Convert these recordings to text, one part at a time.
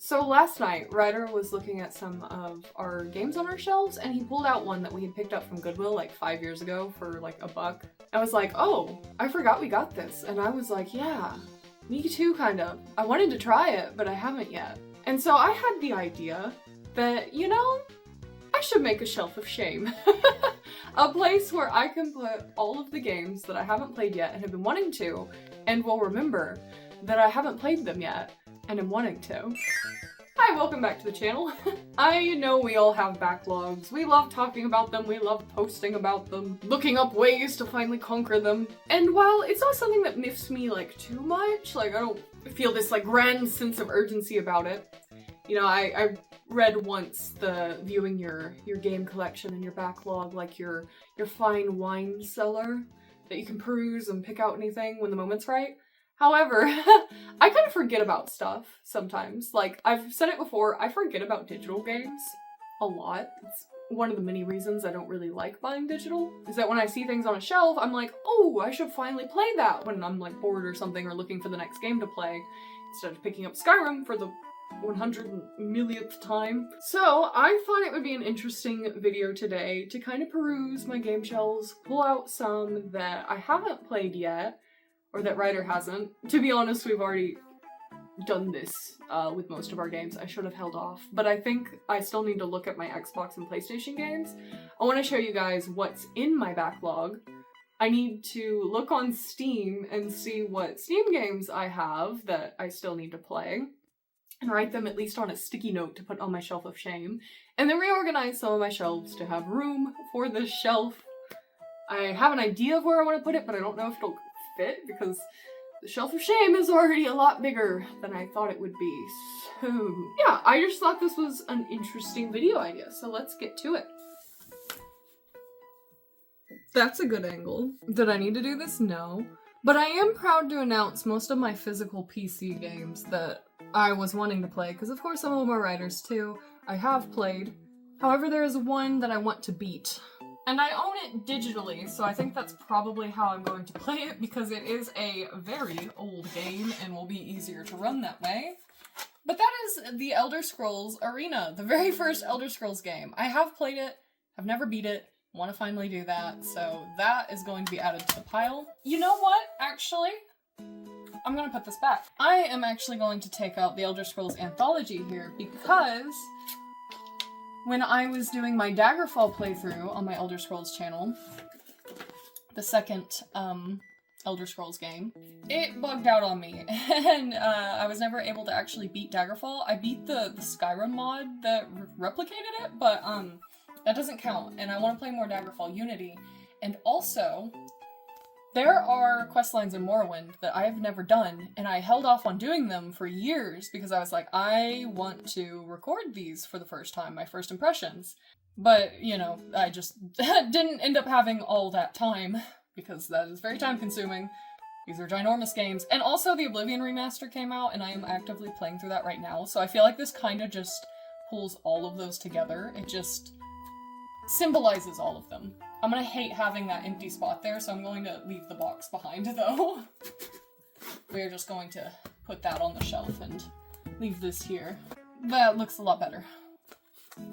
So last night, Ryder was looking at some of our games on our shelves, and he pulled out one that we had picked up from Goodwill like 5 years ago for like $1. I was like, oh, I forgot we got this. And I was like, yeah, me too, kind of. I wanted to try it, but I haven't yet. And so I had the idea that, you know, I should make a shelf of shame. A place where I can put all of the games that I haven't played yet and have been wanting to, and will remember that I haven't played them yet and am wanting to. Hi, welcome back to the channel. I know we all have backlogs. We love talking about them, we love posting about them, looking up ways to finally conquer them. And while it's not something that miffs me like too much, like I don't feel this like grand sense of urgency about it. You know, I read once the viewing your game collection and your backlog like your fine wine cellar that you can peruse and pick out anything when the moment's right. However, I kind of forget about stuff sometimes. Like, I've said it before, I forget about digital games a lot. It's one of the many reasons I don't really like buying digital, is that when I see things on a shelf, I'm like, oh, I should finally play that when I'm like bored or something or looking for the next game to play, instead of picking up Skyrim for the 100 millionth time. So I thought it would be an interesting video today to kind of peruse my game shelves, pull out some that I haven't played yet, or that Ryder hasn't. To be honest, we've already done this with most of our games. I should have held off, but I think I still need to look at my Xbox and PlayStation games. I want to show you guys what's in my backlog. I need to look on Steam and see what Steam games I have that I still need to play, and write them at least on a sticky note to put on my shelf of shame, and then reorganize some of my shelves to have room for this shelf. I have an idea of where I want to put it, but I don't know if it'll fit because the shelf of shame is already a lot bigger than I thought it would be. So yeah, I just thought this was an interesting video idea, so let's get to it. That's a good angle. Did I need to do this? No. But I am proud to announce most of my physical PC games that I was wanting to play, because of course some of them are Ryder's too. I have played. However, there is one that I want to beat. And I own it digitally, so I think that's probably how I'm going to play it, because it is a very old game and will be easier to run that way. But that is the Elder Scrolls Arena, the very first Elder Scrolls game. I have played it, I've never beat it, want to finally do that, so that is going to be added to the pile. You know what, actually? I'm gonna put this back. I am actually going to take out the Elder Scrolls Anthology here, because when I was doing my Daggerfall playthrough on my Elder Scrolls channel, the second Elder Scrolls game, it bugged out on me, and I was never able to actually beat Daggerfall. I beat the Skyrim mod that replicated it, but that doesn't count, and I want to play more Daggerfall Unity. And also, there are questlines in Morrowind that I have never done, and I held off on doing them for years because I was like, I want to record these for the first time, my first impressions. But, you know, I just didn't end up having all that time, because that is very time consuming. These are ginormous games. And also the Oblivion remaster came out, and I am actively playing through that right now, so I feel like this kind of just pulls all of those together. It just symbolizes all of them. I'm gonna hate having that empty spot there, so I'm going to leave the box behind, though. We're just going to put that on the shelf and leave this here. That looks a lot better.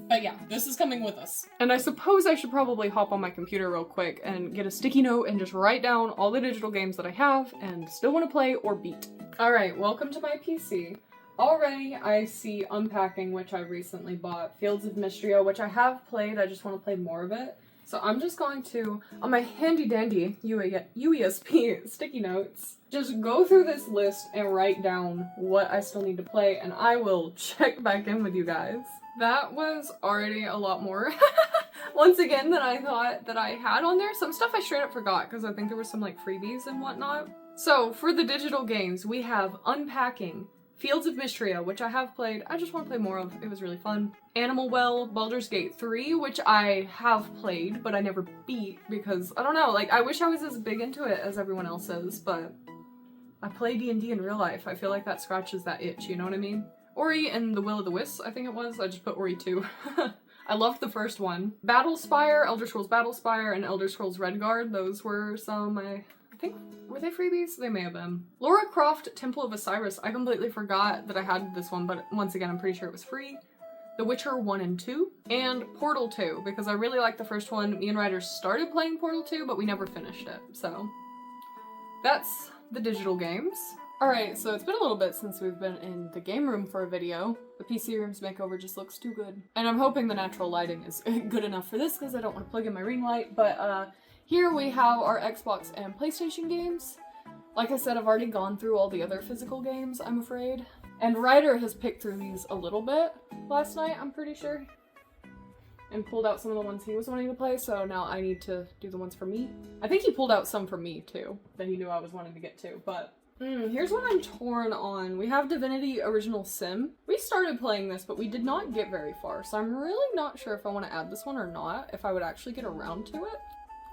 But yeah, this is coming with us. And I suppose I should probably hop on my computer real quick and get a sticky note and just write down all the digital games that I have and still want to play or beat. Alright, welcome to my PC. Already I see Unpacking, which I recently bought, Fields of Mystria, which I have played, I just want to play more of it. So I'm just going to, on my handy dandy UESP sticky notes, just go through this list and write down what I still need to play, and I will check back in with you guys. That was already a lot more, once again, than I thought that I had on there. Some stuff I straight up forgot, because I think there were some like freebies and whatnot. So for the digital games, we have Unpacking, Fields of Mystria, which I have played, I just want to play more of, it was really fun. Animal Well, Baldur's Gate 3, which I have played, but I never beat, because, I don't know, like, I wish I was as big into it as everyone else is, but I play D&D in real life. I feel like that scratches that itch, you know what I mean? Ori and the Will of the Wisps, I think it was, I just put Ori 2. I loved the first one. Battlespire, Elder Scrolls Battlespire, and Elder Scrolls Redguard, those were some I think, were they freebies? They may have been. Lara Croft Temple of Osiris. I completely forgot that I had this one, but once again, I'm pretty sure it was free. The Witcher 1 and 2, and Portal 2, because I really liked the first one. Me and Ryder started playing Portal 2, but we never finished it, so that's the digital games. Alright, so it's been a little bit since we've been in the game room for a video. The PC room's makeover just looks too good. And I'm hoping the natural lighting is good enough for this, because I don't want to plug in my ring light, but here we have our Xbox and PlayStation games. Like I said, I've already gone through all the other physical games, I'm afraid. And Ryder has picked through these a little bit last night, I'm pretty sure. And pulled out some of the ones he was wanting to play, so now I need to do the ones for me. I think he pulled out some for me, too, that he knew I was wanting to get to, but... here's what I'm torn on. We have Divinity Original Sin. We started playing this, but we did not get very far, so I'm really not sure if I want to add this one or not, if I would actually get around to it.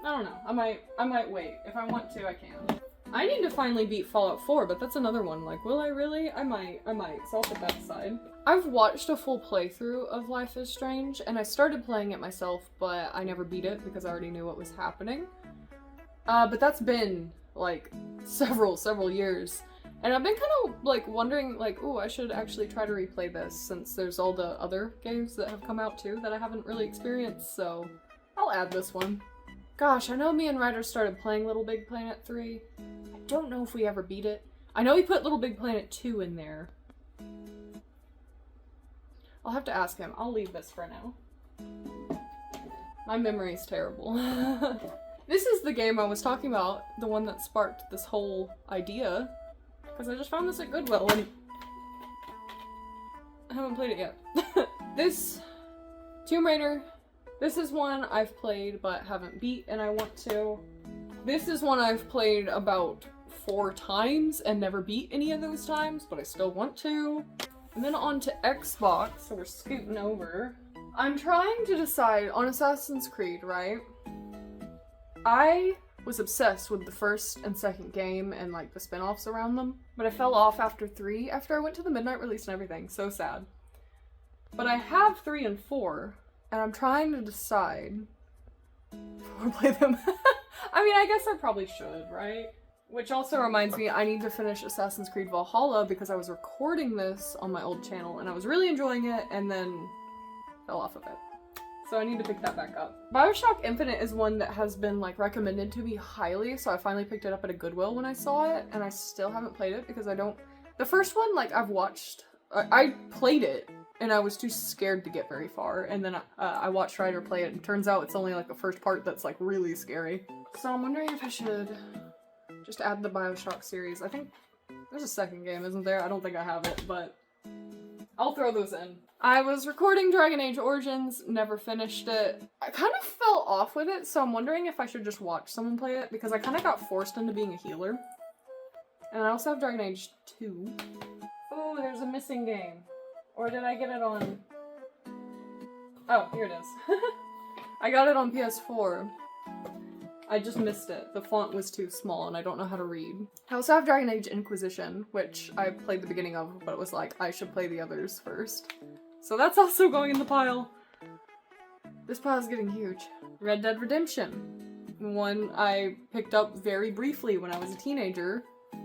I don't know. I might wait. If I want to, I can. I need to finally beat Fallout 4, but that's another one. Like, will I really? I might, so I'll put that aside. I've watched a full playthrough of Life is Strange, and I started playing it myself, but I never beat it because I already knew what was happening. But that's been, like, several years. And I've been kind of, like, wondering, like, ooh, I should actually try to replay this, since there's all the other games that have come out, too, that I haven't really experienced, so I'll add this one. Gosh, I know me and Ryder started playing Little Big Planet 3. I don't know if we ever beat it. I know we put Little Big Planet 2 in there. I'll have to ask him. I'll leave this for now. My memory's terrible. This is the game I was talking about, the one that sparked this whole idea. Because I just found this at Goodwill and I haven't played it yet. This Tomb Raider. This is one I've played but haven't beat and I want to. This is one I've played about 4 times and never beat any of those times, but I still want to. And then on to Xbox, so we're scooting over. I'm trying to decide on Assassin's Creed, right? I was obsessed with the first and second game and like the spin-offs around them, but I fell off after 3, after I went to the midnight release and everything, so sad. But I have 3 and 4, and I'm trying to decide if I play them. I mean, I guess I probably should, right? Which also reminds me, I need to finish Assassin's Creed Valhalla because I was recording this on my old channel and I was really enjoying it and then fell off of it. So I need to pick that back up. BioShock Infinite is one that has been like recommended to me highly, so I finally picked it up at a Goodwill when I saw it, and I still haven't played it because I don't... The first one, like, I've watched... I played it and I was too scared to get very far, and then I watched Ryder play it and turns out it's only like the first part that's like really scary. So I'm wondering if I should just add the BioShock series. I think there's a second game, isn't there? I don't think I have it, but I'll throw those in. I was recording Dragon Age Origins, never finished it. I kind of fell off with it, so I'm wondering if I should just watch someone play it, because I kind of got forced into being a healer. And I also have Dragon Age 2. Oh, there's a missing game. Or did I get it on... Oh, here it is. I got it on PS4. I just missed it. The font was too small and I don't know how to read. I also have Dragon Age Inquisition, which I played the beginning of, but it was like, I should play the others first. So that's also going in the pile. This pile is getting huge. Red Dead Redemption. One I picked up very briefly when I was a teenager.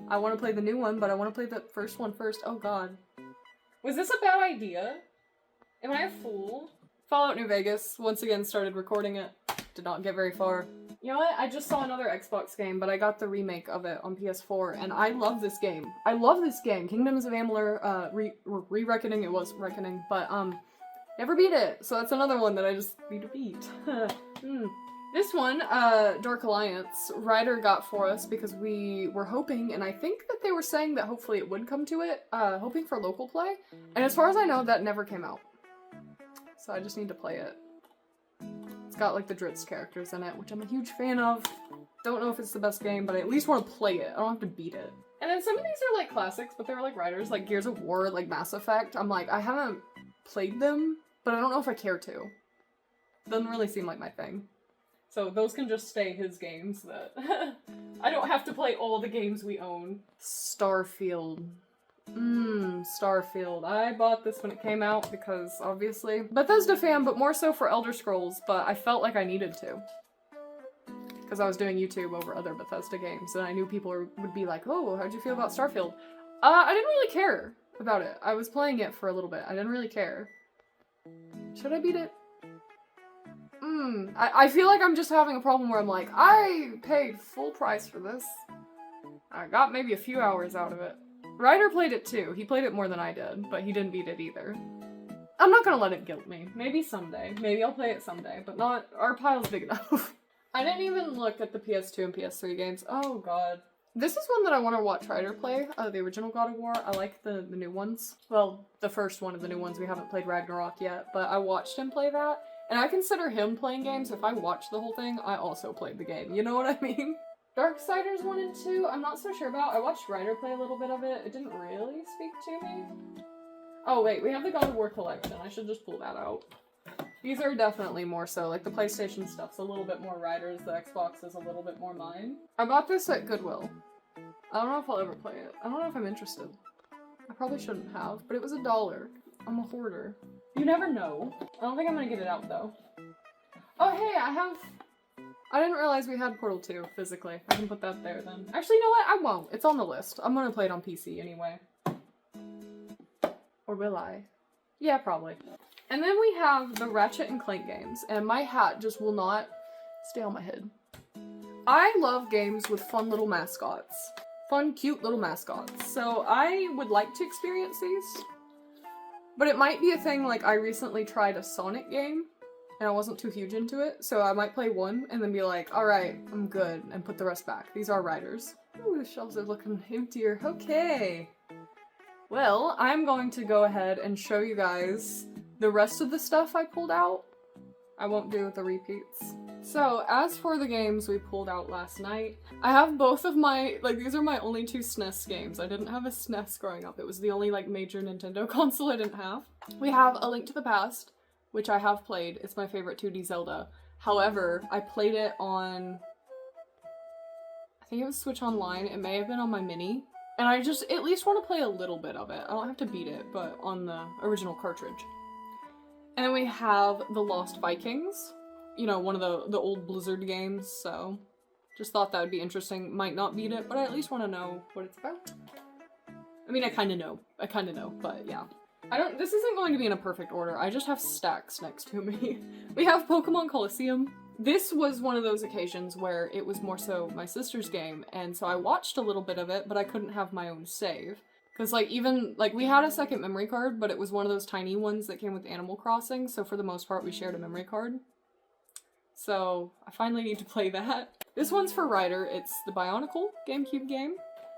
I want to play the new one, but I want to play the first one first. Oh god. Was this a bad idea? Am I a fool? Fallout New Vegas, once again started recording it. Did not get very far. You know what? I just saw another Xbox game, but I got the remake of it on PS4, and I love this game. I love this game. Kingdoms of Amalur, Re-Reckoning, it was Reckoning, but, never beat it, so that's another one that I just need to beat. This one, Dark Alliance, Ryder got for us because we were hoping, and I think that they were saying that hopefully it would come to it, hoping for local play, and as far as I know, that never came out. So I just need to play it. It's got like the Dritz characters in it, which I'm a huge fan of. Don't know if it's the best game, but I at least want to play it. I don't have to beat it. And then some of these are like classics, but they're like Riders, like Gears of War, like Mass Effect. I'm like, I haven't played them, but I don't know if I care to. Doesn't really seem like my thing. So those can just stay his games that I don't have to play all the games we own. Starfield. Starfield. I bought this when it came out because, obviously, Bethesda fan, but more so for Elder Scrolls, but I felt like I needed to. because I was doing YouTube over other Bethesda games, and I knew people would be like, oh, how'd you feel about Starfield? I didn't really care about it. I was playing it for a little bit. I didn't really care. Should I beat it? I feel like I'm just having a problem where I'm like, I paid full price for this. I got maybe a few hours out of it. Ryder played it too. He played it more than I did, but he didn't beat it either. I'm not gonna let it guilt me. Maybe someday. Maybe I'll play it someday, but not- our pile's big enough. I didn't even look at the PS2 and PS3 games. Oh god. This is one that I want to watch Ryder play, the original God of War. I like the new ones. Well, the first one of the new ones. We haven't played Ragnarok yet, but I watched him play that. And I consider him playing games. If I watched the whole thing, I also played the game. You know what I mean? Darksiders 1 and 2, I'm not so sure about. I watched Ryder play a little bit of it. It didn't really speak to me. Oh wait, we have the God of War collection. I should just pull that out. These are definitely more so, like the PlayStation stuff's a little bit more Ryder's, the Xbox is a little bit more mine. I bought this at Goodwill. I don't know if I'll ever play it. I don't know if I'm interested. I probably shouldn't have, but it was $1. I'm a hoarder. You never know. I don't think I'm gonna get it out though. Oh hey, I didn't realize we had Portal 2 physically. I can put that there then. Actually, you know what? I won't. It's on the list. I'm gonna play it on PC anyway. Or will I? Yeah, probably. And then we have the Ratchet and Clank games, and my hat just will not stay on my head. I love games with fun little mascots. Fun, cute little mascots. So I would like to experience these. But it might be a thing like I recently tried a Sonic game, and I wasn't too huge into it, so I might play one and then be like, alright, I'm good, and put the rest back. These are Riders. Ooh, the shelves are looking emptier. Okay. Well, I'm going to go ahead and show you guys the rest of the stuff I pulled out. I won't do the repeats. So, as for the games we pulled out last night, I have both of my, like, these are my only 2 SNES games. I didn't have a SNES growing up. It was the only, like, major Nintendo console I didn't have. We have A Link to the Past, which I have played. It's my favorite 2D Zelda. However, I played it on, I think it was Switch Online. It may have been on my Mini. And I just at least want to play a little bit of it. I don't have to beat it, but on the original cartridge. And then we have The Lost Vikings. You know, one of the old Blizzard games, so just thought that would be interesting. Might not beat it, but I at least want to know what it's about. I mean, I kind of know, but yeah. This isn't going to be in a perfect order. I just have stacks next to me. We have Pokemon Colosseum. This was one of those occasions where it was more so my sister's game, and so I watched a little bit of it, but I couldn't have my own save. Because, like, even, like, we had a second memory card, but it was one of those tiny ones that came with Animal Crossing, so for the most part we shared a memory card. So, I finally need to play that. This one's for Ryder. It's the Bionicle GameCube game.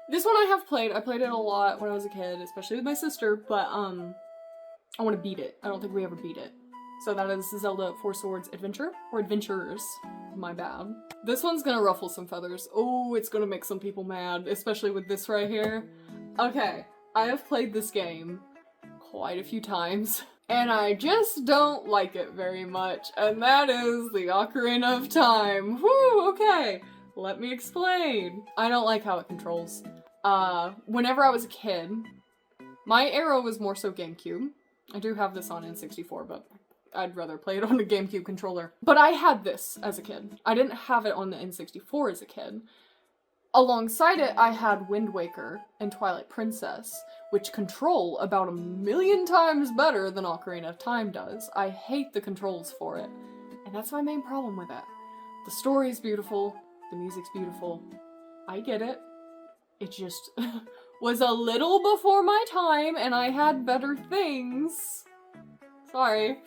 This one I have played. I played it a lot when I was a kid, especially with my sister, but, I want to beat it. I don't think we ever beat it. So that is Zelda Four Swords Adventure, or Adventures. My bad. This one's gonna ruffle some feathers. Oh, it's gonna make some people mad, especially with this right here. Okay, I have played this game quite a few times, and I just don't like it very much, and that is the Ocarina of Time. Whew, okay, let me explain. I don't like how it controls. Whenever I was a kid, my era was more so GameCube. I do have this on N64, but I'd rather play it on a GameCube controller. But I had this as a kid. I didn't have it on the N64 as a kid. Alongside it, I had Wind Waker and Twilight Princess, which control about 1,000,000 times better than Ocarina of Time does. I hate the controls for it, and that's my main problem with it. The story's beautiful, the music's beautiful, I get it. It just was a little before my time, and I had better things. Sorry.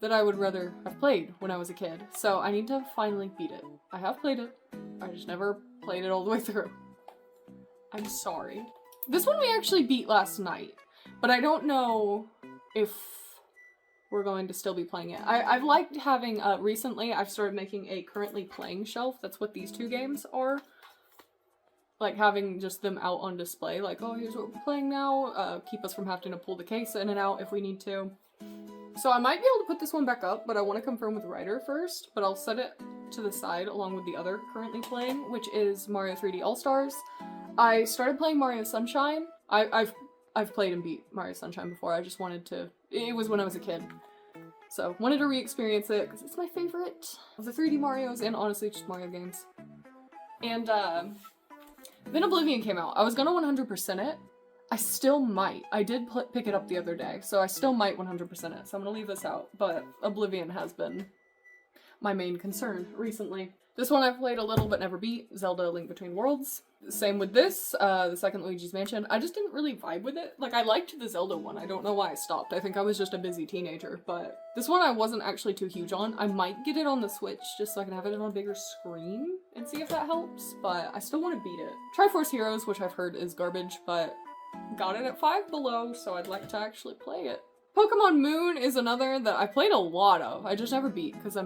That I would rather have played when I was a kid, so I need to finally beat it. I have played it, I just never played it all the way through. I'm sorry. This one we actually beat last night, but I don't know if we're going to still be playing it. I've liked having, recently I've started making a currently playing shelf. That's what these 2 games are. Like having just them out on display, like, oh, here's what we're playing now, keep us from having to pull the case in and out if we need to. So I might be able to put this one back up, but I want to confirm with Ryder first, but I'll set it to the side along with the other currently playing, which is Mario 3D All-Stars. I started playing Mario Sunshine. I've played and beat Mario Sunshine before, I just wanted to, it was when I was a kid. So wanted to re-experience it because it's my favorite of the 3D Marios and honestly just Mario games. And then Oblivion came out. I was gonna 100% it. I still might. I did pick it up the other day, so I still might 100% it. So I'm gonna leave this out, but Oblivion has been my main concern recently. This one I've played a little but never beat, Zelda: Link Between Worlds. Same with this, the second Luigi's Mansion. I just didn't really vibe with it. Like, I liked the Zelda one. I don't know why I stopped. I think I was just a busy teenager, but this one I wasn't actually too huge on. I might get it on the Switch just so I can have it on a bigger screen and see if that helps, but I still want to beat it. Triforce Heroes, which I've heard is garbage, but got it at 5 below, so I'd like to actually play it. Pokemon Moon is another that I played a lot of. I just never beat because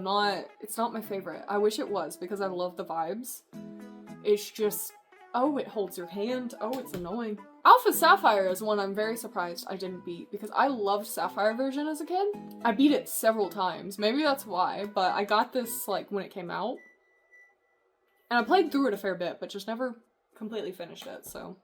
it's not my favorite. I wish it was because I love the vibes. It's just, oh, it holds your hand. Oh, it's annoying. Alpha Sapphire is one I'm very surprised I didn't beat because I loved Sapphire version as a kid. I beat it several times. Maybe that's why, but I got this like when it came out. And I played through it a fair bit, but just never completely finished it, so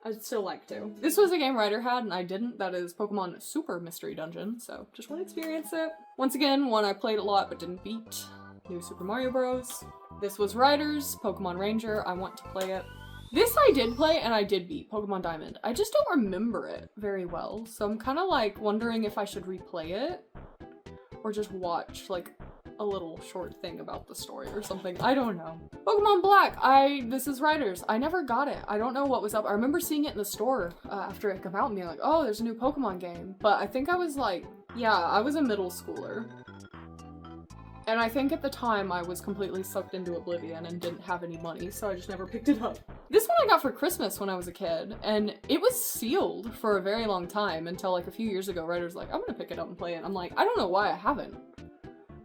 I'd still like to. This was a game Ryder had and I didn't. That is Pokemon Super Mystery Dungeon, so just want to experience it. Once again, one I played a lot but didn't beat. New Super Mario Bros. This was Ryder's Pokemon Ranger. I want to play it. This I did play and I did beat, Pokemon Diamond. I just don't remember it very well, so I'm kind of like wondering if I should replay it or just watch like a little short thing about the story or something. I don't know. Pokemon Black, this is Ryder's. I never got it. I don't know what was up. I remember seeing it in the store after it came out and being like, oh, there's a new Pokemon game. But I think I was like, yeah, I was a middle schooler. And I think at the time I was completely sucked into Oblivion and didn't have any money, so I just never picked it up. This one I got for Christmas when I was a kid, and it was sealed for a very long time until like a few years ago. Ryder's like, I'm gonna pick it up and play it. I'm like, I don't know why I haven't.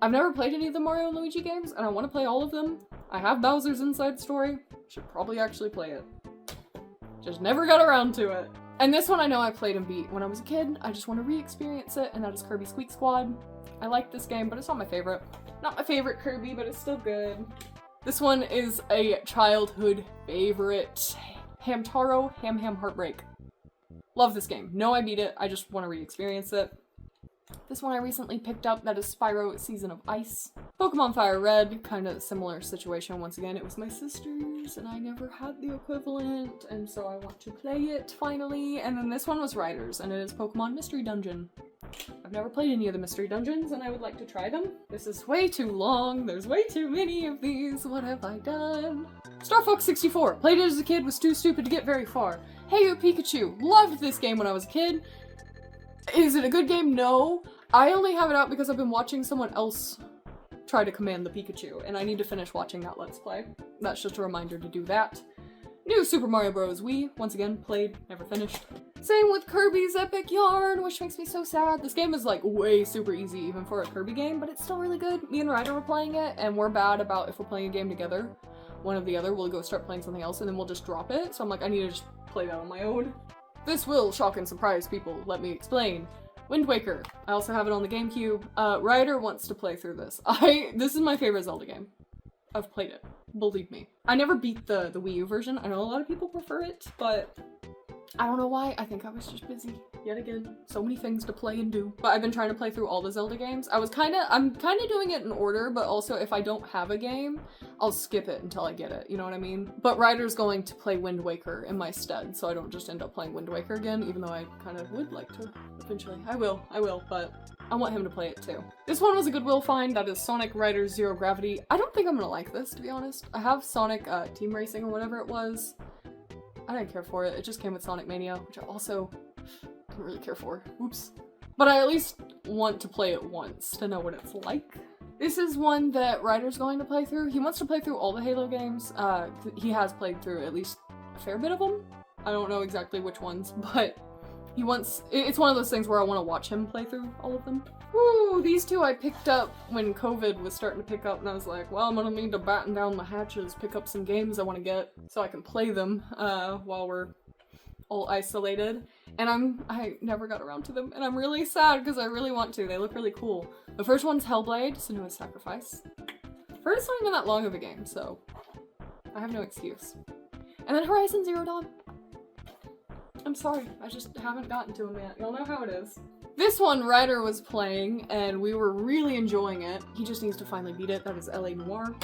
I've never played any of the Mario and Luigi games, and I want to play all of them. I have Bowser's Inside Story. Should probably actually play it. Just never got around to it. And this one I know I played and beat when I was a kid. I just want to re-experience it, and that is Kirby Squeak Squad. I like this game, but it's not my favorite. Not my favorite Kirby, but it's still good. This one is a childhood favorite. Hamtaro Ham Ham Heartbreak. Love this game. No, I beat it. I just want to re-experience it. This one I recently picked up, that is Spyro Season of Ice. Pokemon Fire Red, kind of similar situation. Once again, it was my sister's and I never had the equivalent, and so I want to play it finally. And then this one was Ryder's, and it is Pokemon Mystery Dungeon. I've never played any of the Mystery Dungeons and I would like to try them. This is way too long. There's way too many of these. What have I done? Star Fox 64. Played it as a kid, was too stupid to get very far. Hey You Pikachu. Loved this game when I was a kid. Is it a good game? No. I only have it out because I've been watching someone else try to command the Pikachu, and I need to finish watching that Let's Play. That's just a reminder to do that. New Super Mario Bros. Wii, once again, played, never finished. Same with Kirby's Epic Yarn, which makes me so sad. This game is like way super easy even for a Kirby game, but it's still really good. Me and Ryder were playing it, and we're bad about if we're playing a game together, one of the other will go start playing something else and then we'll just drop it. So I'm like, I need to just play that on my own. This will shock and surprise people, let me explain. Wind Waker. I also have it on the GameCube. Ryder wants to play through this. This is my favorite Zelda game. I've played it. Believe me. I never beat the Wii U version. I know a lot of people prefer it, but I don't know why. I think I was just busy. Yet again, so many things to play and do. But I've been trying to play through all the Zelda games. I'm kind of doing it in order, but also if I don't have a game, I'll skip it until I get it, you know what I mean? But Ryder's going to play Wind Waker in my stead, so I don't just end up playing Wind Waker again, even though I kind of would like to eventually. I will, but I want him to play it too. This one was a Goodwill find. That is Sonic Riders Zero Gravity. I don't think I'm gonna like this, to be honest. I have Sonic Team Racing or whatever it was. I didn't care for it. It just came with Sonic Mania, which I also didn't really care for. Oops. But I at least want to play it once to know what it's like. This is one that Ryder's going to play through. He wants to play through all the Halo games. He has played through at least a fair bit of them. I don't know exactly which ones, but it's one of those things where I want to watch him play through all of them. Ooh, these two I picked up when COVID was starting to pick up, and I was like, well, I'm gonna need to batten down the hatches, pick up some games I want to get so I can play them while we're all isolated. And I never got around to them, and I'm really sad because I really want to. They look really cool. The first one's Hellblade, Senua's Sacrifice. First, not even that long of a game, so I have no excuse. And then Horizon Zero Dawn. I'm sorry, I just haven't gotten to him yet. Y'all know how it is. This one Ryder was playing and we were really enjoying it. He just needs to finally beat it. That is LA Noire.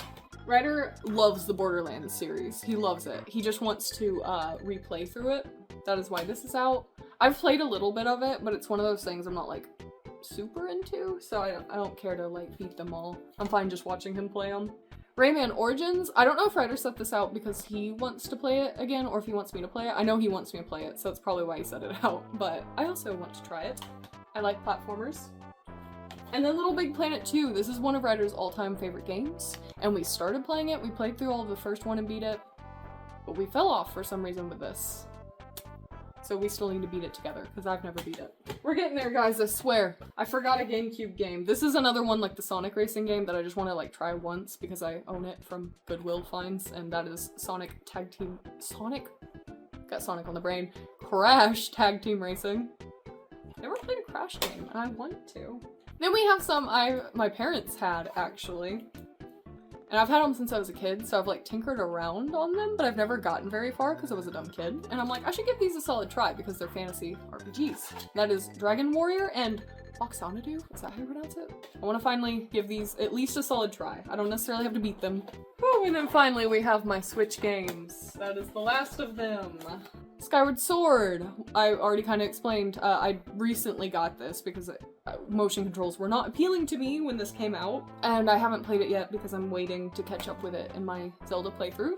Ryder loves the Borderlands series. He loves it. He just wants to replay through it. That is why this is out. I've played a little bit of it, but it's one of those things I'm not like super into, so I don't care to like beat them all. I'm fine just watching him play them. Rayman Origins, I don't know if Ryder set this out because he wants to play it again or if he wants me to play it. I know he wants me to play it, so that's probably why he set it out, but I also want to try it. I like platformers. And then Little Big Planet 2, this is one of Ryder's all-time favorite games, and we started playing it, we played through all of the first one and beat it, but we fell off for some reason with this. So we still need to beat it together, because I've never beat it. We're getting there, guys, I swear. I forgot a GameCube game. This is another one like the Sonic racing game that I just want to like try once because I own it from Goodwill finds, and that is Sonic Tag Team... Sonic? Got Sonic on the brain. Crash Tag Team Racing. Never played a Crash game, and I want to. Then we have some my parents had, actually. And I've had them since I was a kid, so I've like tinkered around on them, but I've never gotten very far because I was a dumb kid. And I'm like, I should give these a solid try because they're fantasy RPGs. That is Dragon Warrior and Oxanadu? Is that how you pronounce it? I want to finally give these at least a solid try. I don't necessarily have to beat them. Oh, and then finally we have my Switch games. That is the last of them. Skyward Sword. I already kind of explained. I recently got this because motion controls were not appealing to me when this came out, and I haven't played it yet because I'm waiting to catch up with it in my Zelda playthrough.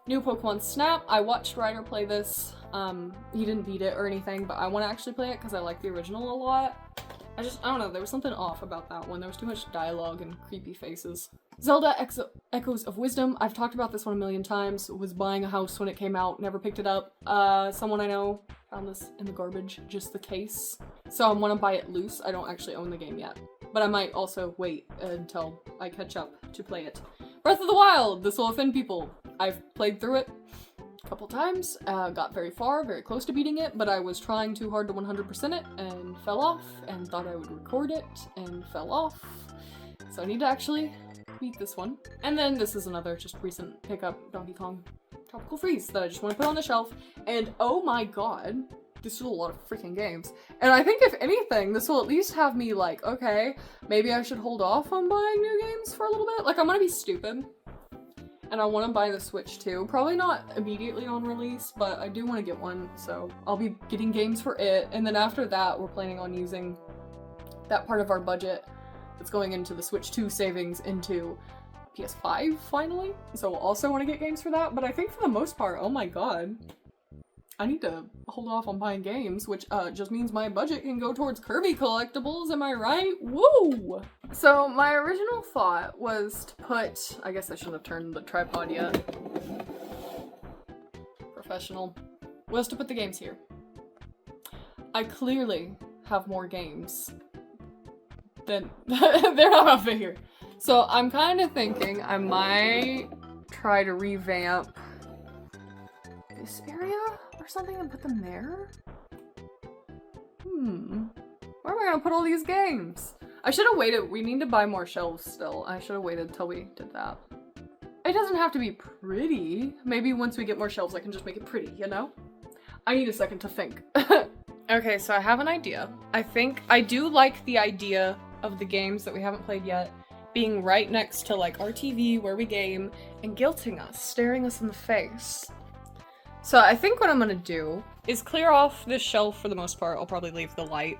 New Pokemon Snap. I watched Ryder play this. He didn't beat it or anything, but I want to actually play it because I like the original a lot. I don't know, there was something off about that one. There was too much dialogue and creepy faces. Zelda Echoes of Wisdom. I've talked about this one a million times. Was buying a house when it came out, never picked it up. Someone I know found this in the garbage, just the case. So I want to buy it loose. I don't actually own the game yet. But I might also wait until I catch up to play it. Breath of the Wild! This will offend people. I've played through it a couple times, got very far, very close to beating it, but I was trying too hard to 100% it and fell off and thought I would record it and fell off. So I need to actually beat this one. And then this is another just recent pickup, Donkey Kong Tropical Freeze, that I just want to put on the shelf. And oh my god, this is a lot of freaking games. And I think if anything, this will at least have me like, okay, maybe I should hold off on buying new games for a little bit. Like, I'm gonna be stupid. And I want to buy the Switch too. Probably not immediately on release, but I do want to get one, so I'll be getting games for it. And then after that, we're planning on using that part of our budget that's going into the Switch 2 savings into PS5 finally. So we'll also want to get games for that, but I think for the most part, oh my god, I need to hold off on buying games, which just means my budget can go towards Kirby collectibles, am I right? Woo! So my original thought was to put, I guess I shouldn't have turned the tripod yet. Professional. Was to put the games here. I clearly have more games than, they're not up here. So I'm kind of thinking I might try to revamp this area or something and put them there? Where am I gonna put all these games? I should have waited. We need to buy more shelves still. I should have waited till we did that. It doesn't have to be pretty. Maybe once we get more shelves, I can just make it pretty, you know? I need a second to think. Okay, so I have an idea. I think I do like the idea of the games that we haven't played yet being right next to like our TV where we game and guilting us, staring us in the face. So I think what I'm gonna do is clear off this shelf for the most part. I'll probably leave the light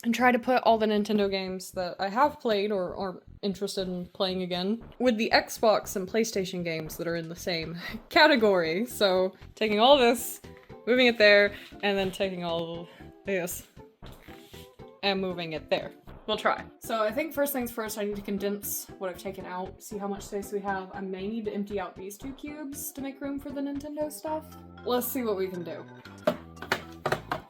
and try to put all the Nintendo games that I have played or are interested in playing again with the Xbox and PlayStation games that are in the same category. So taking all this, moving it there, and then taking all of this and moving it there. We'll try. So I think first things first, I need to condense what I've taken out, see how much space we have. I may need to empty out these 2 cubes to make room for the Nintendo stuff. Let's see what we can do.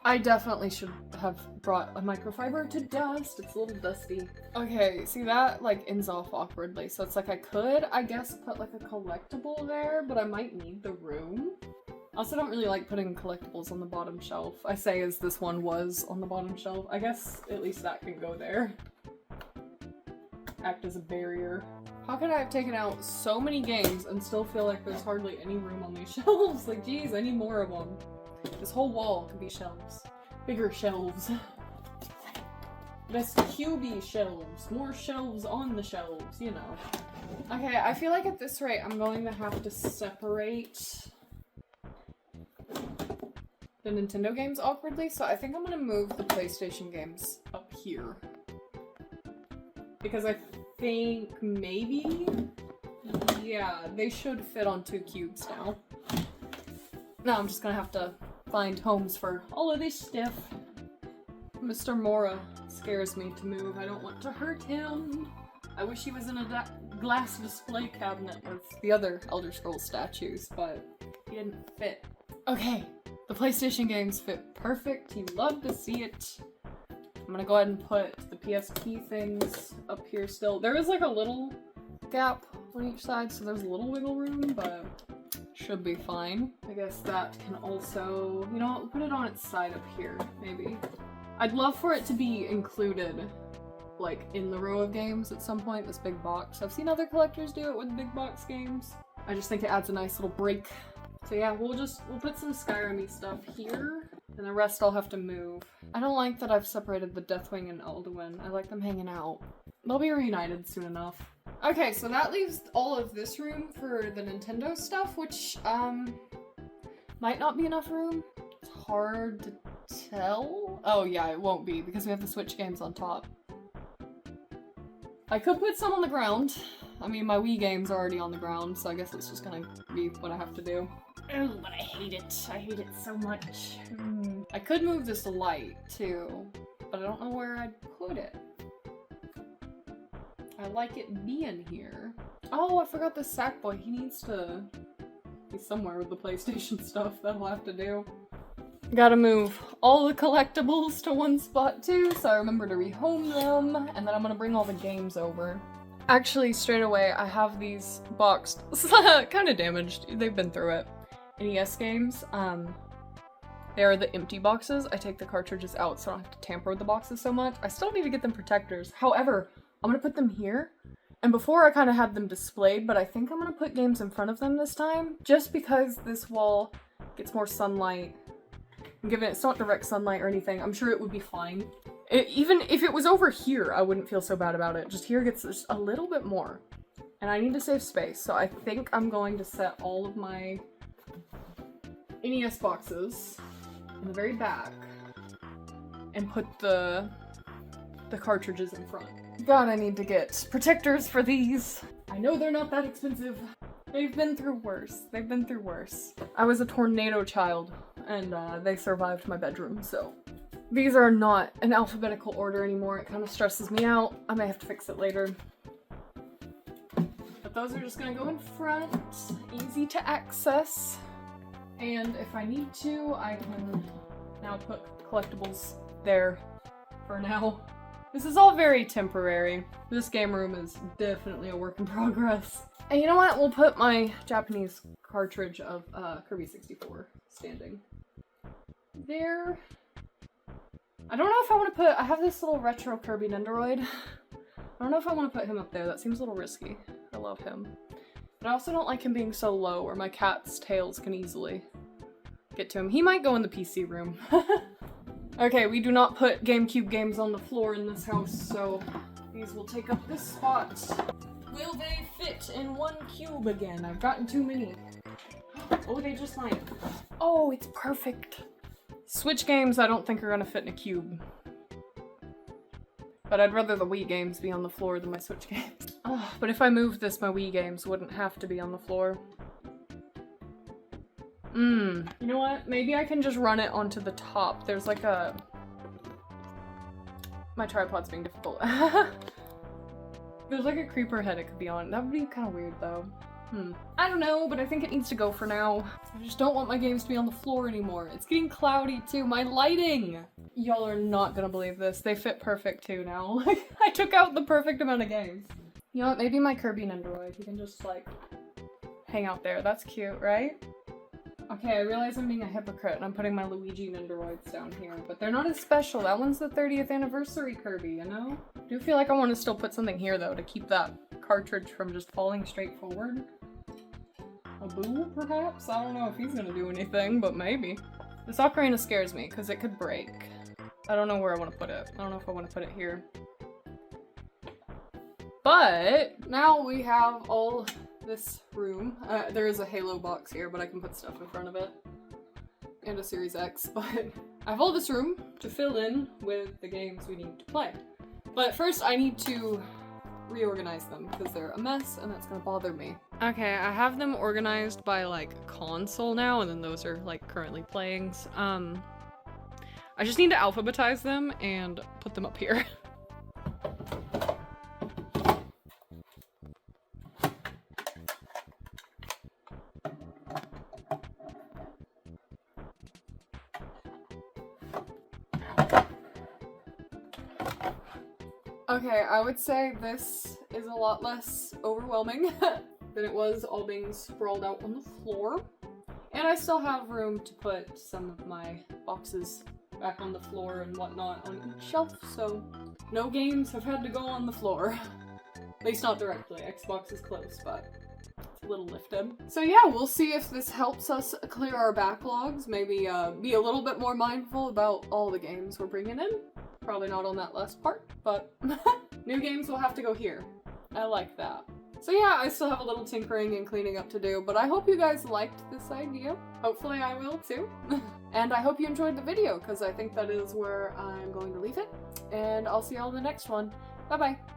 I definitely should have brought a microfiber to dust. It's a little dusty. Okay, see that like ends off awkwardly. So it's like I could, I guess, put like a collectible there, but I might need the room. I also don't really like putting collectibles on the bottom shelf. I say as this one was on the bottom shelf. I guess at least that can go there. Act as a barrier. How could I have taken out so many games and still feel like there's hardly any room on these shelves? Like, geez, I need more of them. This whole wall could be shelves. Bigger shelves. Less cubey shelves. More shelves on the shelves, you know. Okay, I feel like at this rate I'm going to have to separate the Nintendo games awkwardly, so I think I'm gonna move the PlayStation games up here. Because I think maybe, yeah, they should fit on 2 cubes now. Now I'm just gonna have to find homes for all of this stuff. Mr. Mora scares me to move. I don't want to hurt him. I wish he was in a glass display cabinet with the other Elder Scrolls statues, but he didn't fit. Okay, the PlayStation games fit perfect. You love to see it. I'm gonna go ahead and put the PSP things up here still. There is like a little gap on each side, so there's a little wiggle room, but should be fine. I guess that can also, you know what, we'll put it on its side up here, maybe. I'd love for it to be included, like, in the row of games at some point, this big box. I've seen other collectors do it with big box games. I just think it adds a nice little break. So yeah, we'll put some Skyrim-y stuff here, and the rest I'll have to move. I don't like that I've separated the Deathwing and Alduin. I like them hanging out. They'll be reunited soon enough. Okay, so that leaves all of this room for the Nintendo stuff, which, might not be enough room. It's hard to tell. Oh yeah, it won't be, because we have the Switch games on top. I could put some on the ground. I mean, my Wii games are already on the ground, so I guess it's just gonna be what I have to do. Oh, but I hate it. I hate it so much. I could move this light, too, but I don't know where I'd put it. I like it being here. Oh, I forgot the Sackboy. He needs to be somewhere with the PlayStation stuff. That'll have to do. Gotta move all the collectibles to one spot, too, so I remember to rehome them, and then I'm gonna bring all the games over. Actually, straight away, I have these boxed, kind of damaged. They've been through it. NES games, they are the empty boxes. I take the cartridges out so I don't have to tamper with the boxes so much. I still need to get them protectors. However, I'm gonna put them here. And before I kind of had them displayed, but I think I'm gonna put games in front of them this time, just because this wall gets more sunlight. And given it's not direct sunlight or anything, I'm sure it would be fine. Even if it was over here, I wouldn't feel so bad about it. Just here gets just a little bit more. And I need to save space, so I think I'm going to set all of my NES boxes in the very back and put the cartridges in front. God, I need to get protectors for these. I know they're not that expensive. They've been through worse. They've been through worse. I was a tornado child, and they survived my bedroom, so. These are not in alphabetical order anymore. It kind of stresses me out. I may have to fix it later. But those are just gonna go in front. Easy to access. And if I need to, I can now put collectibles there for now. This is all very temporary. This game room is definitely a work in progress. And you know what? We'll put my Japanese cartridge of Kirby 64 standing there. I don't know if I want to put, I have this little retro Kirby Nendoroid. I don't know if I want to put him up there. That seems a little risky. I love him. But I also don't like him being so low where my cat's tails can easily get to him. He might go in the PC room. Okay, we do not put GameCube games on the floor in this house, so these will take up this spot. Will they fit in one cube again? I've gotten too many. Oh, they just might. Oh, it's perfect. Switch games I don't think are gonna fit in a cube. But I'd rather the Wii games be on the floor than my Switch games. Oh, but if I moved this, my Wii games wouldn't have to be on the floor. You know what? Maybe I can just run it onto the top. There's like a... My tripod's being difficult. There's like a creeper head it could be on. That would be kind of weird though. I don't know, but I think it needs to go for now. I just don't want my games to be on the floor anymore. It's getting cloudy too. My lighting! Y'all are not gonna believe this. They fit perfect too now. Like, I took out the perfect amount of games. You know what? Maybe my Kirby Nendoroid. He can just like hang out there. That's cute, right? Okay, I realize I'm being a hypocrite and I'm putting my Luigi Nendoroids down here, but they're not as special. That one's the 30th anniversary Kirby, you know? I do feel like I want to still put something here though to keep that cartridge from just falling straight forward. A boo, perhaps? I don't know if he's gonna do anything, but maybe. This ocarina scares me because it could break. I don't know where I want to put it. I don't know if I want to put it here. But now we have all this room. There is a Halo box here, but I can put stuff in front of it. And a Series X, but I have all this room to fill in with the games we need to play. But first I need to reorganize them because they're a mess and that's gonna bother me. Okay, I have them organized by like console now, and then those are like currently playings. I just need to alphabetize them and put them up here. Okay, I would say this is a lot less overwhelming than it was all being sprawled out on the floor. And I still have room to put some of my boxes back on the floor and whatnot on each shelf, so no games have had to go on the floor. At least not directly. Xbox is close, but it's a little lifted. So yeah, we'll see if this helps us clear our backlogs, maybe be a little bit more mindful about all the games we're bringing in. Probably not on that last part, but new games will have to go here. I like that. So yeah, I still have a little tinkering and cleaning up to do, but I hope you guys liked this idea. Hopefully I will too. And I hope you enjoyed the video, because I think that is where I'm going to leave it. And I'll see y'all in the next one. Bye bye!